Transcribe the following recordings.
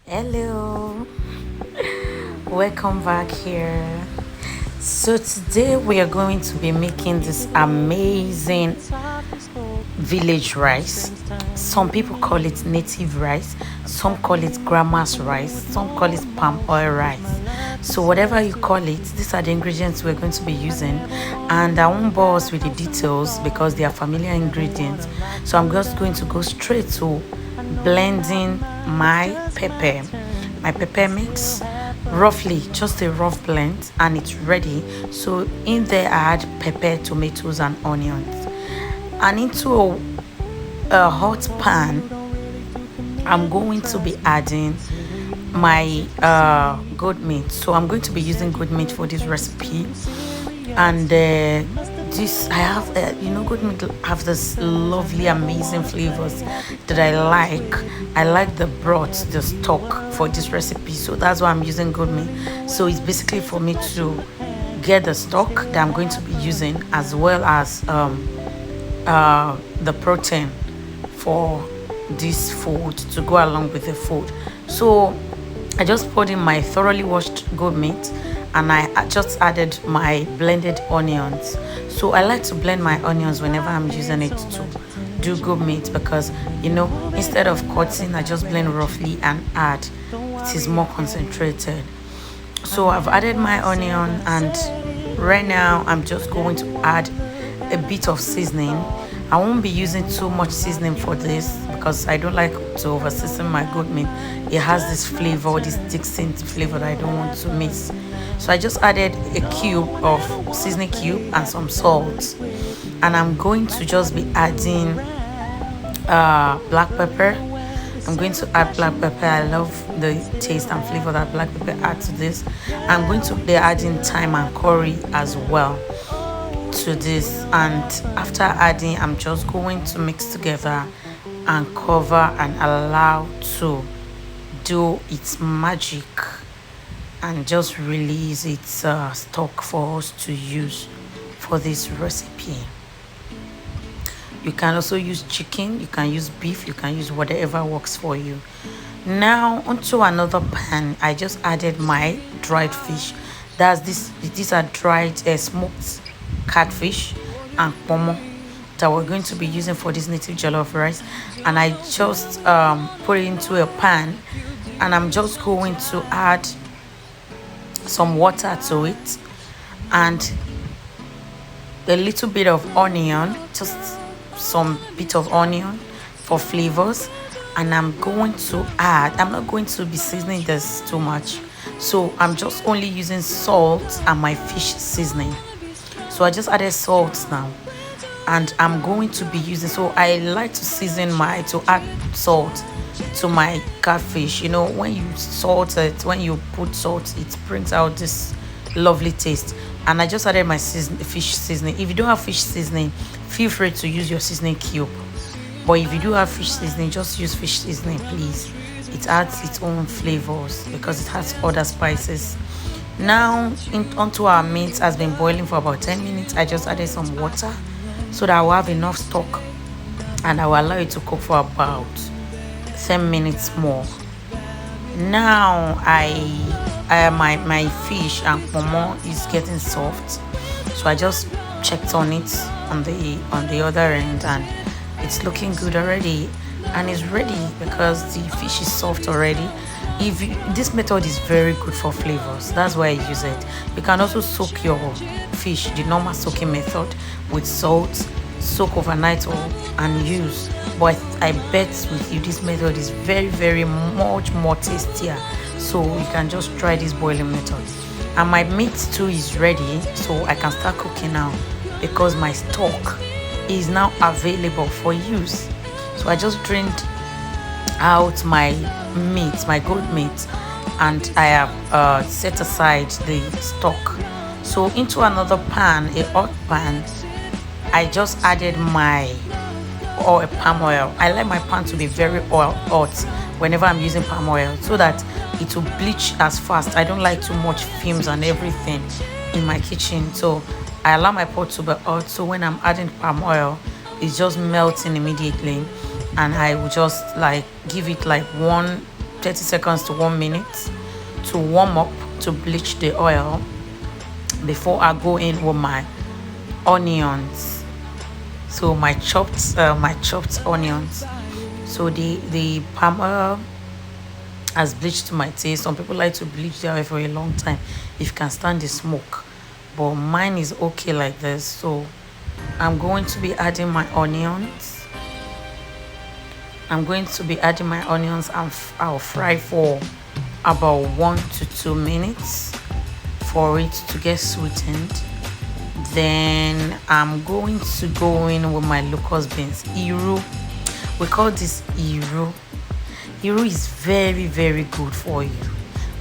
Hello, welcome back here. So today we are going to be making this amazing village rice. Some people call it native rice, some call it grandma's rice, some call it palm oil rice. So whatever you call it, these are the ingredients we're going to be using, and I won't bore us with the details because they are familiar ingredients. So I'm just going to go straight to blending my pepper mix, roughly just a rough blend, and it's ready. So in there I add pepper, tomatoes and onions, and into a hot pan I'm going to be adding my goat meat. So I'm going to be using goat meat for this recipe, and this I have goat meat have this lovely amazing flavors that I like the broth, the stock for this recipe, so that's why I'm using goat meat. So it's basically for me to get the stock that I'm going to be using, as well as the protein for this food to go along with the food. So I just poured in my thoroughly washed goat meat, and I just added my blended onions. So I like to blend my onions whenever I'm using it to do goat meat, because instead of cutting, I just blend roughly and add. It is more concentrated. So I've added my onion, and right now I'm just going to add a bit of seasoning. I won't be using too much seasoning for this because I don't like to over season my goat meat. It has this flavor, this distinct flavor that I don't want to miss. So I just added a cube of seasoning cube and some salt, and I'm going to just be adding black pepper. I'm going to add black pepper. I love the taste and flavor that black pepper adds to this. I'm going to be adding thyme and curry as well to this, and after adding, I'm just going to mix together and cover and allow to do its magic and just release its stock for us to use for this recipe. You can also use chicken, you can use beef, you can use whatever works for you. Now onto another pan, I just added my dried fish. These are dried smoked catfish and Ponmo that we're going to be using for this native jollof rice. And I just put it into a pan, and I'm just going to add some water to it and a little bit of onion, just some bit of onion for flavors. And I'm not going to be seasoning this too much, so I'm just only using salt and my fish seasoning. So I just added salt now, and I'm going to be using, so I like to to add salt to my catfish. When you salt it, when you put salt, it brings out this lovely taste. And I just added my fish seasoning. If you don't have fish seasoning, feel free to use your seasoning cube, but if you do have fish seasoning, just use fish seasoning, please. It adds its own flavors because it has other spices. Now onto our meat has been boiling for about 10 minutes. I just added some water so that I will have enough stock, and I will allow it to cook for about 10 minutes more. Now my fish and pomo is getting soft, so I just checked on it on the other end, and it's looking good already, and it's ready because the fish is soft already. This method is very good for flavors, that's why I use it. You can also soak your fish the normal soaking method with salt, soak overnight, and use. But I bet with you this method is very, very much more tastier, so you can just try this boiling method. And my meat too is ready, so I can start cooking now because my stock is now available for use. So I just drained out my goat meat, and I have set aside the stock. So into another pan, a hot pan, I just added my palm oil. I like my pan to be very hot whenever I'm using palm oil, so that it will bleach as fast. I don't like too much fumes and everything in my kitchen, so I allow my pot to be hot, so when I'm adding palm oil, it's just melting immediately. And I will just like give it like one 30 seconds to 1 minute to warm up, to bleach the oil before I go in with my onions. So my chopped onions. So the palm oil has bleached to my taste. Some people like to bleach their oil for a long time if you can stand the smoke, but mine is okay like this. So I'm going to be adding my onions. I'm going to be adding my onions and I'll fry for about 1 to 2 minutes for it to get sweetened. Then I'm going to go in with my locust beans. Iru, we call this Iru. Iru is very, very good for you.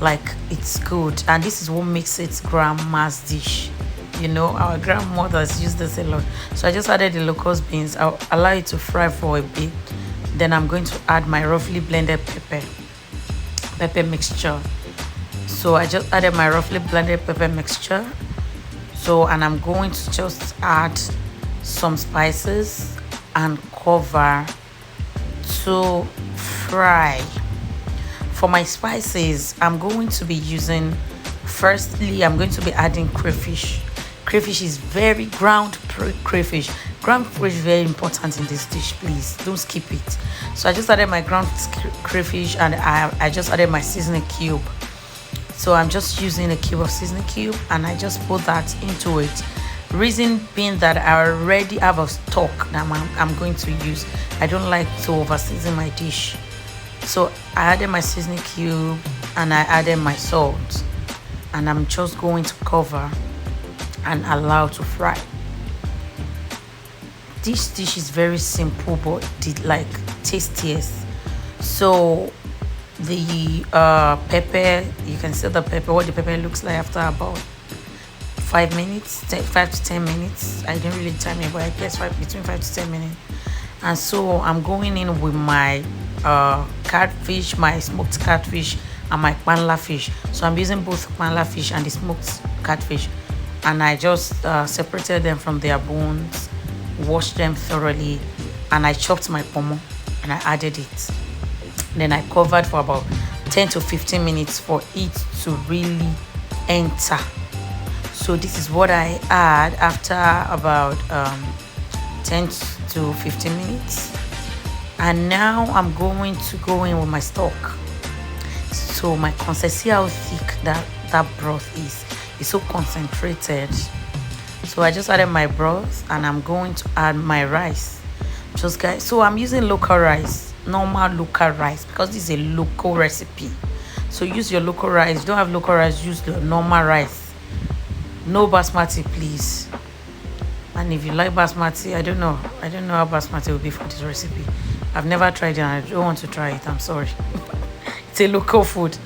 Like, it's good, and this is what makes it grandma's dish. You know, our grandmothers use this a lot. So I just added the locust beans. I'll allow it to fry for a bit. Then I'm going to add my roughly blended pepper mixture. So I just added my roughly blended pepper mixture. So, and I'm going to just add some spices and cover to fry. For my spices, I'm going to be using, firstly, I'm going to be adding crayfish. Crayfish is very ground crayfish. Ground crayfish is very important in this dish. Please don't skip it. So I just added my ground crayfish, and I just added my seasoning cube. So I'm just using a cube of seasoning cube, and I just put that into it. Reason being that I already have a stock that I'm going to use. I don't like to over season my dish. So I added my seasoning cube and I added my salt, and I'm just going to cover and allow to fry. This dish is very simple but like tastiest. So the pepper, you can see the pepper, what the pepper looks like after about 5 minutes, 5 to 10 minutes. I didn't really time it, but I guess between 5 to 10 minutes. And so I'm going in with my catfish, my smoked catfish, and my panla fish. So I'm using both panla fish and the smoked catfish, and I just separated them from their bones, washed them thoroughly, and I chopped my Ponmo and I added it. Then I covered for about 10 to 15 minutes for it to really enter. So this is what I add after about 10 to 15 minutes. And now I'm going to go in with my stock. So my consistency, how thick that broth is so concentrated. So I just added my broth, and I'm going to add my rice. Just guys, so I'm using local rice, normal local rice, because this is a local recipe. So use your local rice. If you don't have local rice, use the normal rice. No basmati, please. And if you like basmati, I don't know how basmati will be for this recipe. I've never tried it and I don't want to try it. I'm sorry. It's a local food.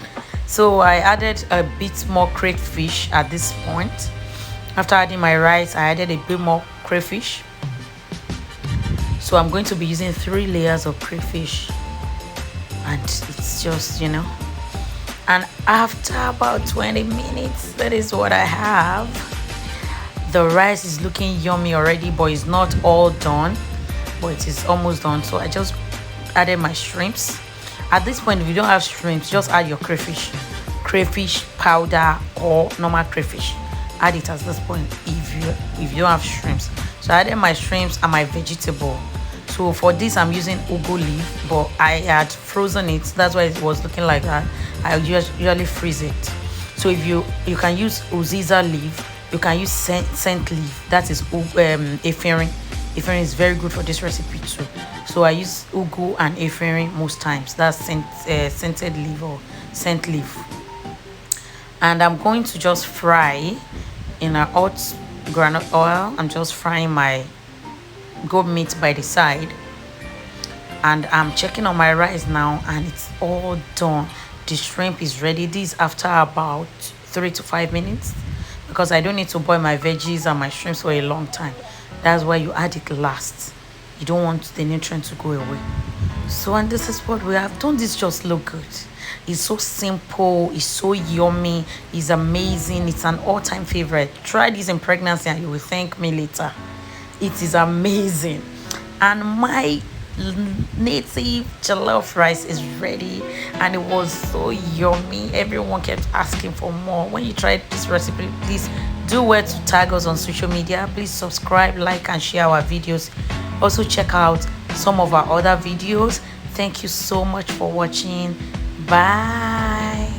So I added a bit more crayfish at this point. After adding my rice, I added a bit more crayfish. So I'm going to be using 3 layers of crayfish, and it's just, you know. And after about 20 minutes, that is what I have. The rice is looking yummy already, but it's not all done, but it is almost done. So I just added my shrimps. At this point, if you don't have shrimps, just add your crayfish powder or normal crayfish. Add it at this point if you don't have shrimps. So I added my shrimps and my vegetable. So for this, I'm using ugu leaf, but I had frozen it. That's why it was looking like that. I usually freeze it. So if you can use uziza leaf, you can use scent leaf. That is efirin. Efirin is very good for this recipe too. So I use ugu and efirin most times. That's scented leaf or scent leaf. And I'm going to just fry in a hot granite oil. I'm just frying my goat meat by the side, and I'm checking on my rice now, and it's all done. The shrimp is ready. This after about 3 to 5 minutes, because I don't need to boil my veggies and my shrimps for a long time. That's why you add it last. You don't want the nutrients to go away. So, and this is what we have done. This just look good. It's so simple, it's so yummy, it's amazing. It's an all-time favorite. Try this in pregnancy and you will thank me later. It is amazing. And my native jollof rice is ready, and it was so yummy. Everyone kept asking for more. When you tried this recipe, please do well to tag us on social media. Please subscribe, like, and share our videos. Also check out some of our other videos. Thank you so much for watching. Bye.